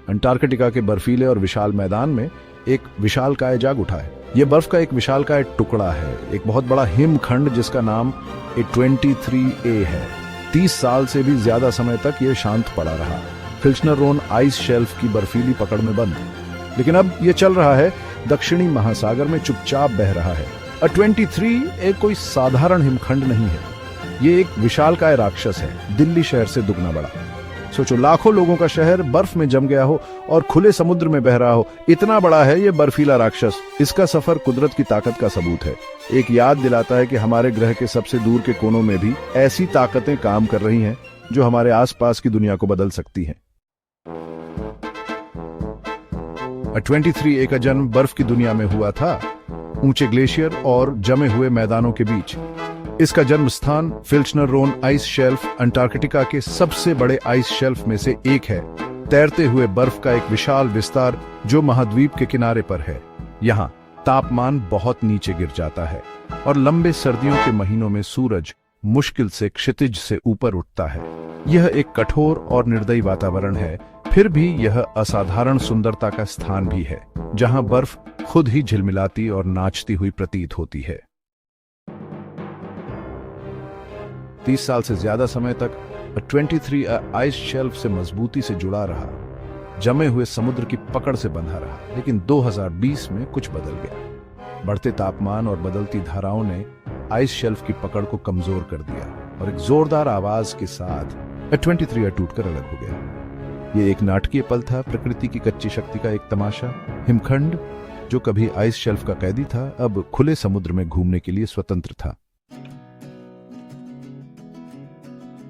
Antarctica के बर्फीले और विशाल मैदान में एक विशालकाय जाग उठा है। यह बर्फ का एक विशालकाय टुकड़ा है, एक बहुत बड़ा हिमखंड जिसका नाम A23A है। 30 साल से भी ज्यादा समय तक यह शांत पड़ा रहा, फिल्चनर रोन आइस शेल्फ की बर्फीली पकड़ में बंद। लेकिन अब यह चल रहा है, दक्षिणी महासागर में चुपचाप बह रहा है। A23A कोई साधारण हिमखंड नहीं है, ये एक विशालकाय राक्षस है, दिल्ली शहर से दुगना बड़ा। सोचो, लाखों लोगों का शहर बर्फ में जम गया हो और खुले समुद्र में बह रहा हो, इतना बड़ा है ये बर्फीला राक्षस। इसका सफर कुदरत की ताकत का सबूत है, एक याद दिलाता है कि हमारे ग्रह के सबसे दूर के कोनों में भी ऐसी ताकतें काम कर रही हैं जो हमारे आसपास की दुनिया को बदल सकती हैं। A23A का जन्म बर्फ की दुनिया में हुआ था, ऊंचे ग्लेशियर और जमे हुए मैदानों के बीच। इसका जन्म स्थान फिल्चनर रोन आइस शेल्फ अंटार्कटिका के सबसे बड़े आइस शेल्फ में से एक है, तैरते हुए बर्फ का एक विशाल विस्तार जो महाद्वीप के किनारे पर है। यहाँ तापमान बहुत नीचे गिर जाता है और लंबे सर्दियों के महीनों में सूरज मुश्किल से क्षितिज से ऊपर उठता है। यह एक कठोर और निर्दयी वातावरण है, फिर भी यह असाधारण सुंदरता का स्थान भी है, जहां बर्फ खुद ही झिलमिलाती और नाचती हुई प्रतीत होती है। 30 साल से ज्यादा समय तक A23A आइस शेल्फ से मजबूती से जुड़ा रहा, जमे हुए समुद्र की पकड़ से बंधा रहा। लेकिन 2020 में कुछ बदल गया। बढ़ते तापमान और बदलती धाराओं ने आइस शेल्फ की पकड़ को कमजोर कर दिया और एक जोरदार आवाज के साथ A23A टूटकर अलग हो गया। ये एक नाटकीय पल था, प्रकृति की कच्ची शक्ति का एक तमाशा। हिमखंड जो कभी आइस शेल्फ का कैदी था, अब खुले समुद्र में घूमने के लिए स्वतंत्र था।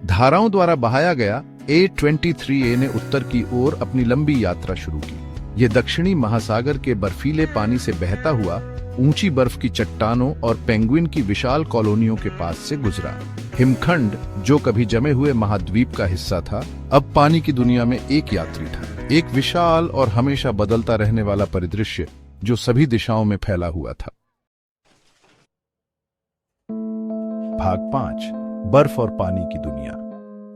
धाराओं द्वारा बहाया गया A23A ने उत्तर की ओर अपनी लंबी यात्रा शुरू की। यह दक्षिणी महासागर के बर्फीले पानी से बहता हुआ ऊंची बर्फ की चट्टानों और पेंगुइन की विशाल कॉलोनियों के पास से गुजरा। हिमखंड जो कभी जमे हुए महाद्वीप का हिस्सा था, अब पानी की दुनिया में एक यात्री था, एक विशाल और हमेशा बदलता रहने वाला परिदृश्य जो सभी दिशाओं में फैला हुआ था। भाग 5, बर्फ और पानी की दुनिया।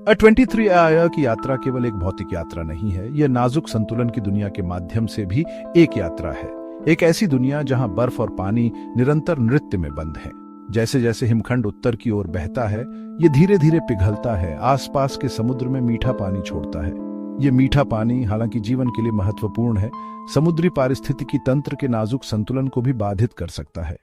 A23A की यात्रा केवल एक भौतिक यात्रा नहीं है, यह नाजुक संतुलन की दुनिया के माध्यम से भी एक यात्रा है। एक ऐसी दुनिया जहां बर्फ और पानी निरंतर नृत्य में बंद है। जैसे जैसे हिमखंड उत्तर की ओर बहता है, यह धीरे धीरे पिघलता है, आसपास के समुद्र में मीठा पानी छोड़ता है। यह मीठा पानी हालांकि जीवन के लिए महत्वपूर्ण है, समुद्री पारिस्थितिकी तंत्र के नाजुक संतुलन को भी बाधित कर सकता है।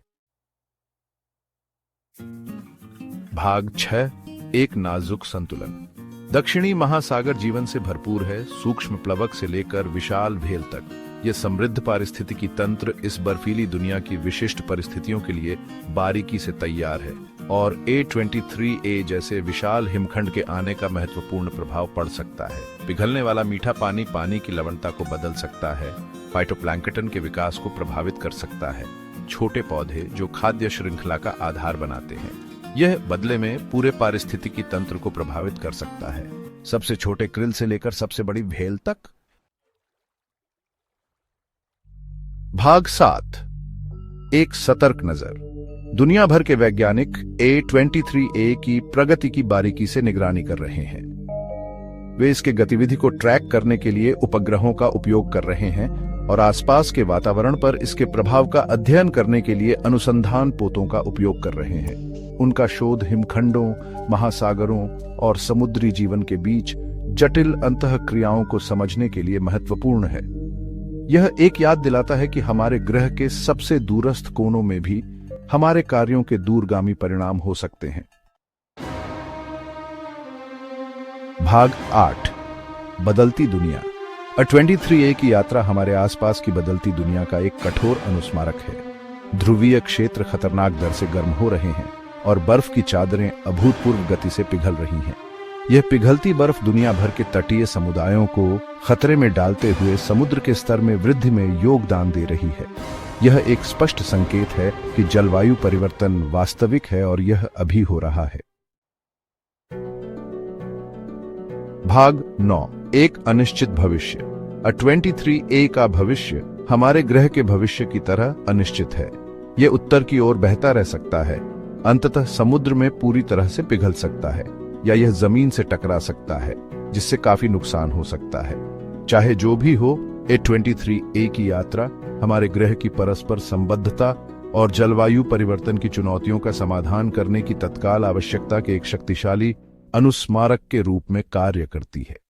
भाग 6, एक नाजुक संतुलन। दक्षिणी महासागर जीवन से भरपूर है, सूक्ष्म प्लवक से लेकर विशाल भेल तक। यह समृद्ध पारिस्थितिकी तंत्र इस बर्फीली दुनिया की विशिष्ट परिस्थितियों के लिए बारीकी से तैयार है और A23A जैसे विशाल हिमखंड के आने का महत्वपूर्ण प्रभाव पड़ सकता है। पिघलने वाला मीठा पानी पानी की लवणता को बदल सकता है, फाइटोप्लैंक्टन के विकास को प्रभावित कर सकता है, छोटे पौधे जो खाद्य श्रृंखला का आधार बनाते हैं। यह बदले में पूरे पारिस्थितिकी तंत्र को प्रभावित कर सकता है, सबसे छोटे क्रिल से लेकर सबसे बड़ी व्हेल तक। भाग 7, एक सतर्क नजर। दुनिया भर के वैज्ञानिक A23A की प्रगति की बारीकी से निगरानी कर रहे हैं। वे इसके गतिविधि को ट्रैक करने के लिए उपग्रहों का उपयोग कर रहे हैं और आसपास के वातावरण पर इसके प्रभाव का अध्ययन करने के लिए अनुसंधान पोतों का उपयोग कर रहे हैं। उनका शोध हिमखंडों, महासागरों और समुद्री जीवन के बीच जटिल अंतःक्रियाओं को समझने के लिए महत्वपूर्ण है। यह एक याद दिलाता है कि हमारे ग्रह के सबसे दूरस्थ कोनों में भी हमारे कार्यों के दूरगामी परिणाम हो सकते हैं। भाग 8, बदलती दुनिया। A23A की यात्रा हमारे आसपास की बदलती दुनिया का एक कठोर अनुस्मारक है। ध्रुवीय क्षेत्र खतरनाक दर से गर्म हो रहे हैं और बर्फ की चादरें अभूतपूर्व गति से पिघल रही हैं। यह पिघलती बर्फ दुनिया भर के तटीय समुदायों को खतरे में डालते हुए समुद्र के स्तर में वृद्धि में योगदान दे रही है। यह एक स्पष्ट संकेत है कि जलवायु परिवर्तन वास्तविक है और यह अभी हो रहा है। भाग 9, एक अनिश्चित भविष्य। A23A का भविष्य हमारे ग्रह के भविष्य की तरह अनिश्चित है। यह उत्तर की ओर बहता रह सकता है, अंततः समुद्र में पूरी तरह से पिघल सकता है, या यह जमीन से टकरा सकता है जिससे काफी नुकसान हो सकता है। चाहे जो भी हो, A23A की यात्रा हमारे ग्रह की परस्पर संबद्धता और जलवायु परिवर्तन की चुनौतियों का समाधान करने की तत्काल आवश्यकता के एक शक्तिशाली अनुस्मारक के रूप में कार्य करती है।